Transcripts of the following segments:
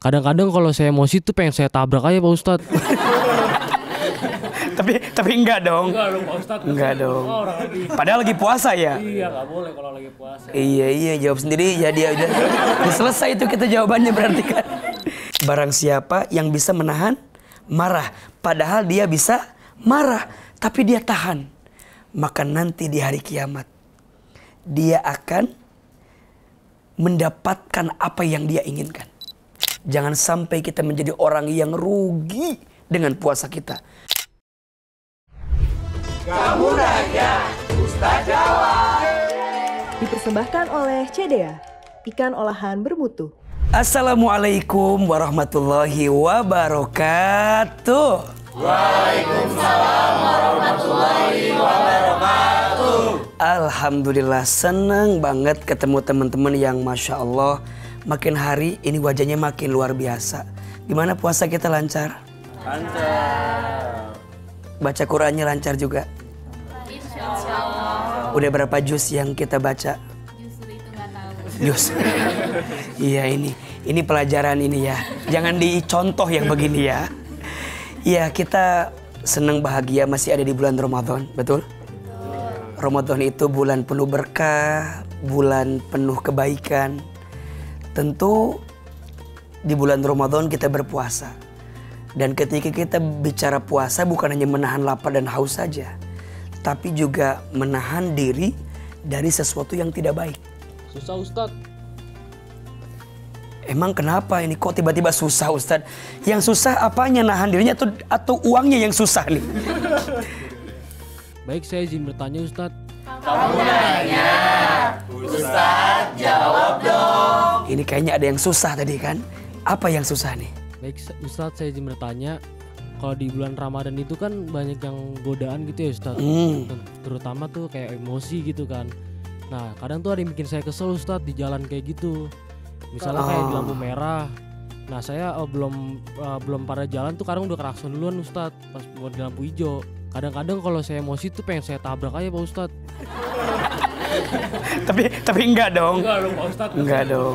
Kadang-kadang kalau saya emosi tuh pengen saya tabrak aja Pak Ustadz. Tapi enggak dong. Enggak dong Pak Ustadz. Enggak dong. Padahal lagi puasa ya. Iya nggak boleh kalau lagi puasa. Iya jawab sendiri ya dia udah selesai itu kita jawabannya berarti kan. Barang siapa yang bisa menahan marah, padahal dia bisa marah tapi dia tahan, maka nanti di hari kiamat dia akan mendapatkan apa yang dia inginkan. Jangan sampai kita menjadi orang yang rugi dengan puasa kita. Kamu nanya, Ustaz jawab. Dipersembahkan oleh CDA, ikan olahan bermutu. Assalamualaikum warahmatullahi wabarakatuh. Waalaikumsalam warahmatullahi wabarakatuh. Alhamdulillah, senang banget ketemu teman-teman yang Masya Allah makin hari ini wajahnya makin luar biasa. Gimana puasa kita lancar? Lancar. Baca Qurannya lancar juga? Insyaallah. Udah berapa juz yang kita baca? Justru itu nggak tahu. Juz. Iya ini pelajaran ini ya. Jangan dicontoh yang begini ya. Iya, kita senang bahagia masih ada di bulan Ramadan, betul? Ramadan itu bulan penuh berkah, bulan penuh kebaikan. Tentu di bulan Ramadan kita berpuasa. Dan ketika kita bicara puasa bukan hanya menahan lapar dan haus saja, tapi juga menahan diri dari sesuatu yang tidak baik. Susah Ustadz. Emang kenapa ini kok tiba-tiba susah Ustadz? Yang susah apanya, nahan dirinya atau uangnya yang susah nih? Baik, saya izin bertanya Ustadz. Kamu nanya, Ustaz jawab dong. Ini kayaknya ada yang susah tadi kan? Apa yang susah nih? Baik Ustadz, saya izin bertanya. Kalau di bulan Ramadan itu kan banyak yang godaan gitu ya Ustadz. Terutama tuh kayak emosi gitu kan. Nah kadang tuh ada yang bikin saya kesel Ustadz di jalan kayak gitu. Misalnya kayak di lampu merah. Nah saya belum pada jalan tuh kadang udah kerakson duluan Ustadz pas buat di lampu hijau. Kadang-kadang kalau saya emosi tuh pengen saya tabrak aja Pak Ustadz. tapi enggak dong. Enggak dong Pak Ustadz. Enggak dong.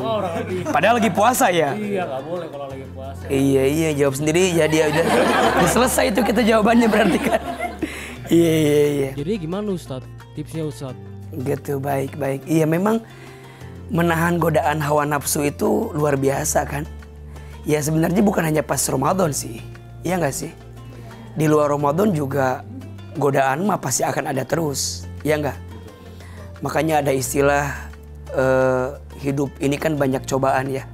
Padahal lagi puasa ya. Iya nggak boleh kalau lagi puasa. Iya jawab sendiri ya dia udah selesai itu kita jawabannya berarti kan. Iya. Jadi gimana Ustadz? Tipsnya Ustadz? Gitu, baik. Iya memang menahan godaan hawa nafsu itu luar biasa kan. Ya sebenarnya bukan hanya pas Ramadan sih. Iya nggak sih? Di luar Ramadan juga godaan mah pasti akan ada terus. Iya nggak? Makanya ada istilah hidup ini kan banyak cobaan ya.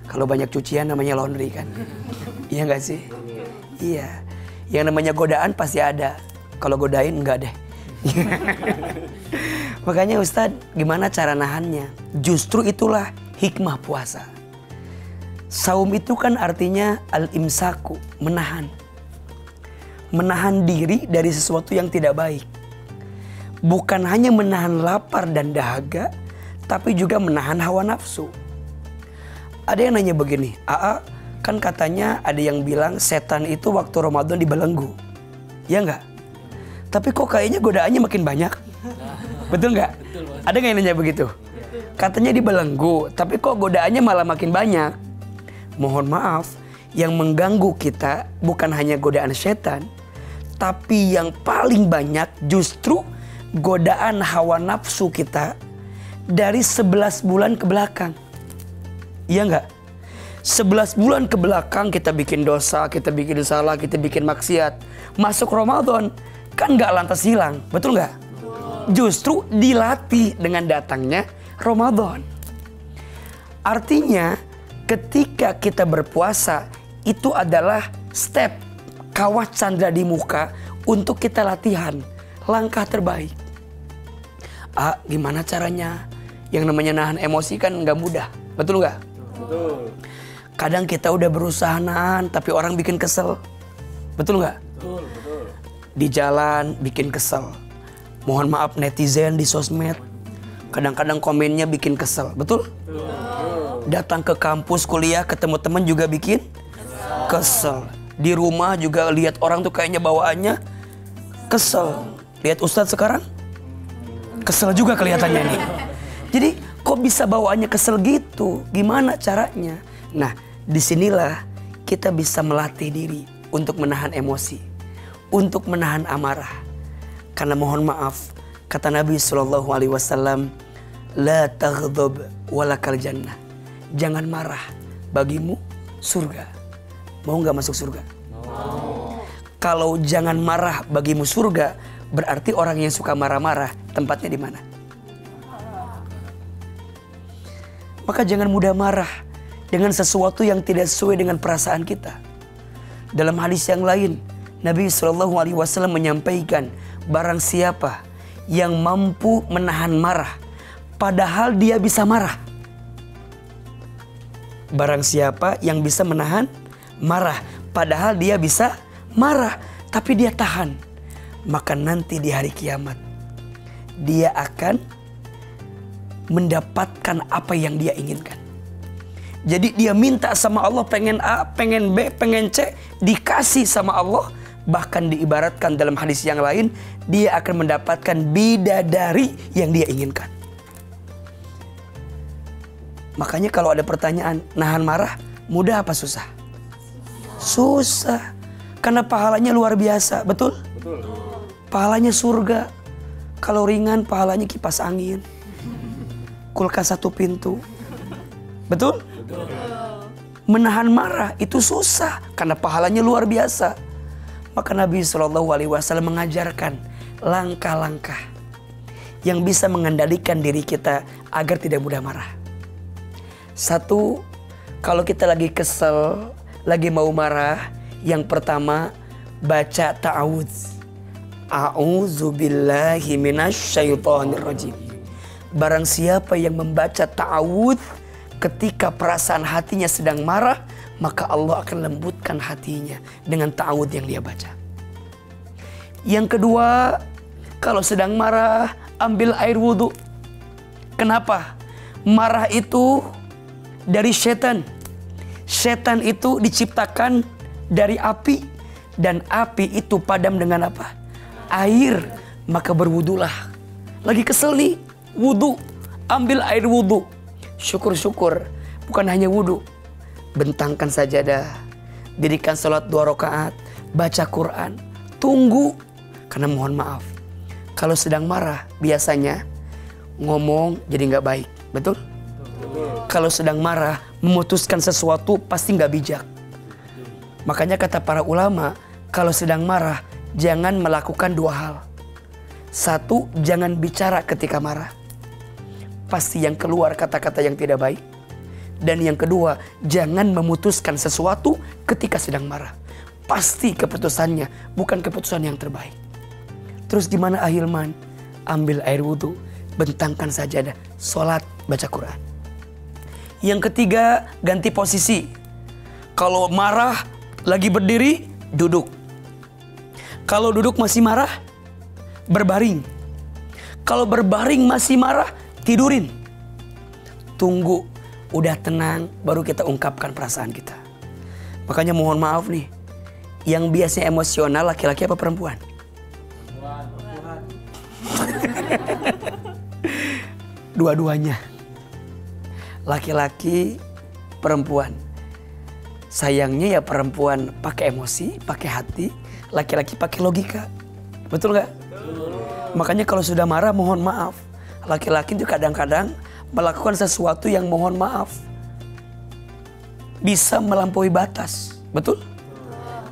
Kalau banyak cucian namanya laundry kan. Iya nggak sih? Iya. Yang namanya godaan pasti ada. Kalau godain enggak deh. Makanya Ustadz, gimana cara nahannya? Justru itulah hikmah puasa. Saum itu kan artinya al-imsaku, menahan. Menahan diri dari sesuatu yang tidak baik. Bukan hanya menahan lapar dan dahaga, tapi juga menahan hawa nafsu. Ada yang nanya begini, kan katanya ada yang bilang setan itu waktu Ramadan dibelenggu. Ya enggak? Tapi kok kayaknya godaannya makin banyak? Betul nggak? Ada nggak yang nanya begitu? Katanya dibelenggu, tapi kok godaannya malah makin banyak. Mohon maaf, yang mengganggu kita bukan hanya godaan setan, tapi yang paling banyak justru godaan hawa nafsu kita dari 11 bulan ke belakang. Iya nggak? 11 bulan ke belakang kita bikin dosa, kita bikin salah, kita bikin maksiat. Masuk Ramadan kan nggak lantas hilang, betul nggak? Justru dilatih dengan datangnya Ramadan. Artinya ketika kita berpuasa itu adalah step kawat candra di muka untuk kita latihan langkah terbaik. Gimana caranya? Yang namanya nahan emosi kan nggak mudah, betul nggak? Betul. Kadang kita udah berusaha nahan tapi orang bikin kesel, betul nggak? Betul. Di jalan bikin kesel. Mohon maaf netizen di sosmed, kadang-kadang komennya bikin kesel, betul? Datang ke kampus kuliah ketemu teman juga bikin kesel. Di rumah juga lihat orang tuh kayaknya bawaannya kesel. Lihat Ustadz sekarang kesel juga kelihatannya nih. Jadi kok bisa bawaannya kesel gitu? Gimana caranya? Nah, Disinilah kita bisa melatih diri untuk menahan emosi, untuk menahan amarah. Karena mohon maaf, kata Nabi SAW, la taghdab walakal jannah. Jangan marah, bagimu surga. Mau gak masuk surga? Mau. Kalau jangan marah bagimu surga, berarti orang yang suka marah-marah tempatnya di mana? Maka jangan mudah marah dengan sesuatu yang tidak sesuai dengan perasaan kita. Dalam hadis yang lain, Nabi SAW menyampaikan, barang siapa yang mampu menahan marah, padahal dia bisa marah. Barang siapa yang bisa menahan marah, padahal dia bisa marah, tapi dia tahan, maka nanti di hari kiamat dia akan mendapatkan apa yang dia inginkan. Jadi dia minta sama Allah pengen A, pengen B, pengen C, dikasih sama Allah. Bahkan diibaratkan dalam hadis yang lain, dia akan mendapatkan bidadari yang dia inginkan. Makanya kalau ada pertanyaan, nahan marah mudah apa susah? Susah. Karena pahalanya luar biasa, betul? Betul. Pahalanya surga. Kalau ringan pahalanya kipas angin, kulkas 1 pintu. Betul? Betul. Menahan marah itu susah karena pahalanya luar biasa. Maka Nabi SAW mengajarkan langkah-langkah yang bisa mengendalikan diri kita agar tidak mudah marah. 1, kalau kita lagi kesel, lagi mau marah, yang pertama baca ta'awudz. A'udzubillahi minasyaitonirrajim. Barang siapa yang membaca ta'awudz ketika perasaan hatinya sedang marah, maka Allah akan lembutkan hatinya dengan ta'awudz yang dia baca. Yang kedua, kalau sedang marah, ambil air wudhu. Kenapa? Marah itu dari setan. Setan itu diciptakan dari api, dan api itu padam dengan apa? Air. Maka berwudulah. Lagi kesel nih, wudhu, ambil air wudhu. Syukur-syukur, bukan hanya wudhu, bentangkan sajadah, dirikan salat 2 rakaat, baca Quran, tunggu. Karena mohon maaf, kalau sedang marah biasanya ngomong jadi gak baik, betul? Kalau sedang marah, memutuskan sesuatu pasti gak bijak. Makanya kata para ulama, kalau sedang marah jangan melakukan 2 hal. 1, jangan bicara ketika marah, pasti yang keluar kata-kata yang tidak baik. Dan yang kedua, jangan memutuskan sesuatu ketika sedang marah, pasti keputusannya bukan keputusan yang terbaik. Terus gimana Ahilman? Ambil air wudhu, bentangkan sajadah, sholat, baca Quran. Yang ketiga, ganti posisi. Kalau marah lagi berdiri, duduk. Kalau duduk masih marah, berbaring. Kalau berbaring masih marah, tidurin. Tunggu udah tenang baru kita ungkapkan perasaan kita. Makanya mohon maaf nih, yang biasanya emosional laki-laki apa perempuan? Dua-duanya. Laki-laki, perempuan. Sayangnya ya perempuan pakai emosi, pakai hati, laki-laki pakai logika. Betul gak? Makanya kalau sudah marah mohon maaf. Laki-laki itu kadang-kadang melakukan sesuatu yang mohon maaf bisa melampaui batas. Betul?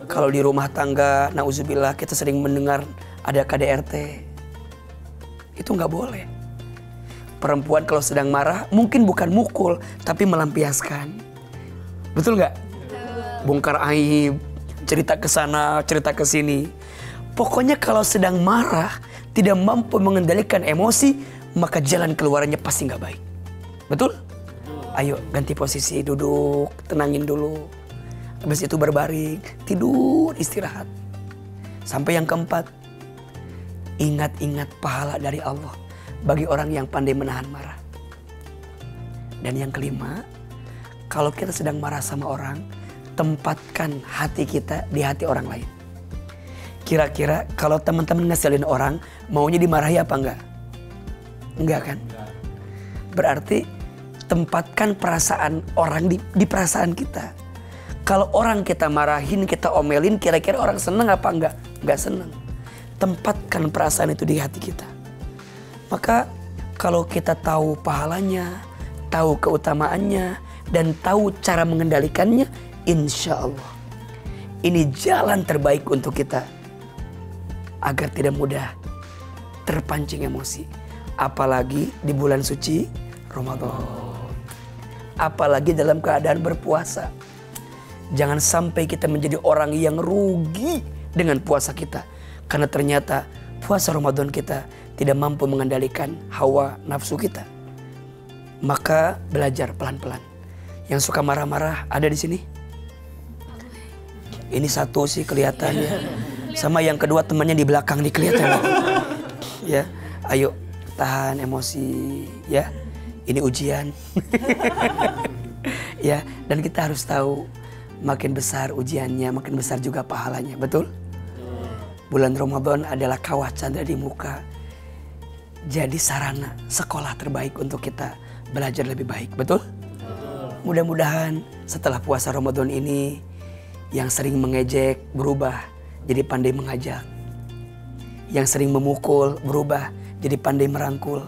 Kalau di rumah tangga, nauzubillah, kita sering mendengar ada KDRT. Itu gak boleh. Perempuan kalau sedang marah mungkin bukan mukul, tapi melampiaskan. Betul gak? Bongkar aib, cerita ke sana, cerita ke sini. Pokoknya kalau sedang marah, tidak mampu mengendalikan emosi, maka jalan keluarannya pasti gak baik. Betul? Ayo ganti posisi, duduk, tenangin dulu. Habis itu berbaring, tidur, istirahat. Sampai yang keempat, ingat-ingat pahala dari Allah bagi orang yang pandai menahan marah. Dan yang kelima, kalau kita sedang marah sama orang, tempatkan hati kita di hati orang lain. Kira-kira kalau teman-teman ngeselin orang, maunya dimarahi apa enggak? Enggak kan? Berarti tempatkan perasaan orang di perasaan kita. Kalau orang kita marahin, kita omelin, kira-kira orang seneng apa enggak? Enggak seneng. Tempatkan perasaan itu di hati kita. Maka kalau kita tahu pahalanya, tahu keutamaannya, dan tahu cara mengendalikannya, insya Allah ini jalan terbaik untuk kita agar tidak mudah terpancing emosi. Apalagi di bulan suci Ramadan. Apalagi dalam keadaan berpuasa. Jangan sampai kita menjadi orang yang rugi dengan puasa kita. Karena ternyata puasa Ramadan kita tidak mampu mengendalikan hawa nafsu kita. Maka belajar pelan-pelan. Yang suka marah-marah ada di sini? Ini satu sih kelihatannya. Sama yang kedua temannya di belakang nih kelihatan. Ya, ayo tahan emosi ya. Ini ujian. Ya, dan kita harus tahu makin besar ujiannya, makin besar juga pahalanya, betul? Bulan Ramadan adalah kawah candra di muka. Jadi sarana sekolah terbaik untuk kita belajar lebih baik, betul? Mudah-mudahan setelah puasa Ramadan ini yang sering mengejek berubah jadi pandai mengajak. Yang sering memukul berubah jadi pandai merangkul.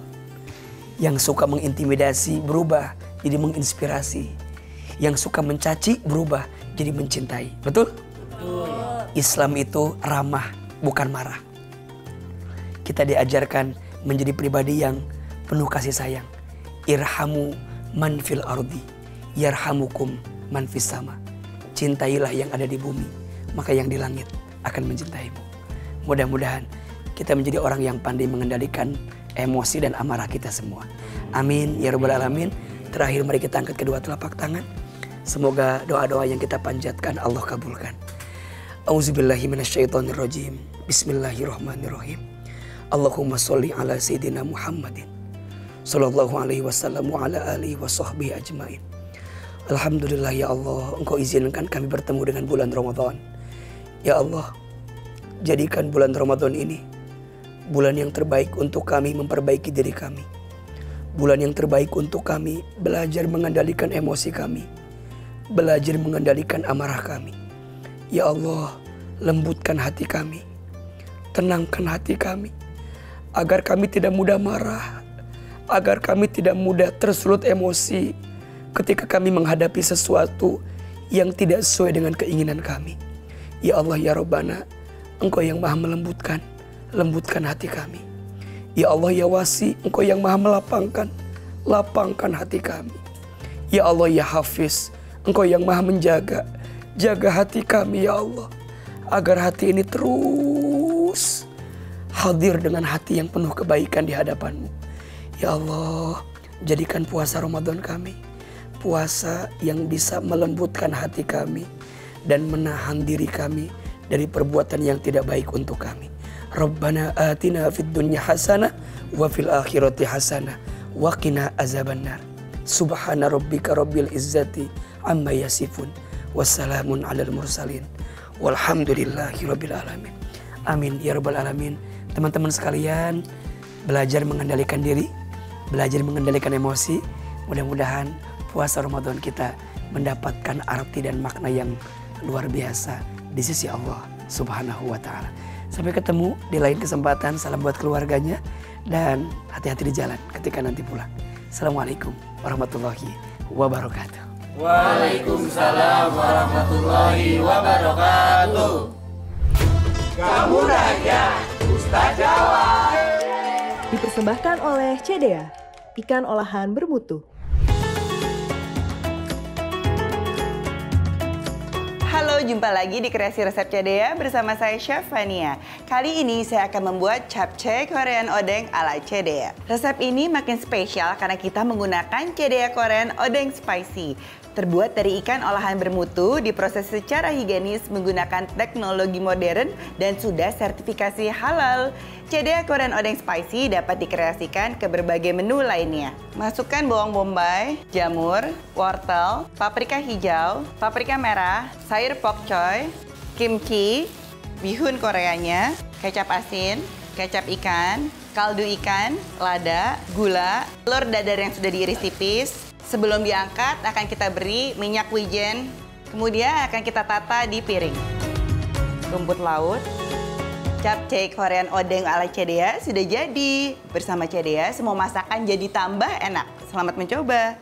Yang suka mengintimidasi berubah jadi menginspirasi. Yang suka mencaci berubah jadi mencintai. Betul? Islam itu ramah, bukan marah. Kita diajarkan menjadi pribadi yang penuh kasih sayang. Irhamu man fil ardi, yarhamukum man fis sama. Cintailah yang ada di bumi, maka yang di langit akan mencintaimu. Mudah-mudahan kita menjadi orang yang pandai mengendalikan emosi dan amarah kita semua. Amin ya rabbal alamin. Terakhir mari kita angkat kedua telapak tangan. Semoga doa-doa yang kita panjatkan Allah kabulkan. Auzubillahi minasyaitonirrajim. Bismillahirrahmanirrahim. Allahumma sholli ala sayyidina Muhammadin sallallahu alaihi wasallam wa ala alihi wa sahbihi ajmain. Alhamdulillah ya Allah, Engkau izinkan kami bertemu dengan bulan Ramadan. Ya Allah, jadikan bulan Ramadan ini bulan yang terbaik untuk kami memperbaiki diri kami. Bulan yang terbaik untuk kami belajar mengendalikan emosi kami. Belajar mengendalikan amarah kami. Ya Allah, lembutkan hati kami. Tenangkan hati kami. Agar kami tidak mudah marah. Agar kami tidak mudah tersulut emosi ketika kami menghadapi sesuatu yang tidak sesuai dengan keinginan kami. Ya Allah ya Rabbana, Engkau yang maha melembutkan. Lembutkan hati kami. Ya Allah ya Wasi, Engkau yang maha melapangkan. Lapangkan hati kami. Ya Allah ya Hafiz, Engkau yang maha menjaga. Jaga hati kami ya Allah. Agar hati ini terus hadir dengan hati yang penuh kebaikan di hadapan-Mu. Ya Allah, jadikan puasa Ramadan kami puasa yang bisa melembutkan hati kami dan menahan diri kami dari perbuatan yang tidak baik untuk kami. Rabbana atina fid dunya hasanah wa fil akhirati hasanah wa qina azabannar. Subhana rabbika rabbil izzati amma yasifun. Wassalamun alal mursalin. Walhamdulillahi rabbil alamin. Amin ya rabbal alamin. Teman-teman sekalian, belajar mengendalikan diri, belajar mengendalikan emosi. Mudah-mudahan puasa Ramadan kita mendapatkan arti dan makna yang luar biasa di sisi Allah Subhanahu wa ta'ala. Sampai ketemu di lain kesempatan. Salam buat keluarganya dan hati-hati di jalan ketika nanti pulang. Assalamualaikum warahmatullahi wabarakatuh. Waalaikumsalam warahmatullahi wabarakatuh. Kamu nanya, Ustaz jawab. Dipersembahkan oleh CDA, ikan olahan bermutu. Halo, jumpa lagi di Kreasi Resep CDA bersama saya Chef Fania. Kali ini saya akan membuat capcay Korean odeng ala CDA. Resep ini makin spesial karena kita menggunakan CDA Korean odeng spicy. Terbuat dari ikan olahan bermutu, diproses secara higienis menggunakan teknologi modern dan sudah sertifikasi halal. CDA Korean odeng spicy dapat dikreasikan ke berbagai menu lainnya. Masukkan bawang bombay, jamur, wortel, paprika hijau, paprika merah, sayur pak choy, kimchi, bihun Koreanya, kecap asin, kecap ikan, kaldu ikan, lada, gula, telur dadar yang sudah diiris tipis. Sebelum diangkat akan kita beri minyak wijen Kemudian akan kita tata di piring. Rumput laut, capcay Korean odeng ala Cedea sudah jadi. Bersama Cedea, semua masakan jadi tambah enak. Selamat mencoba.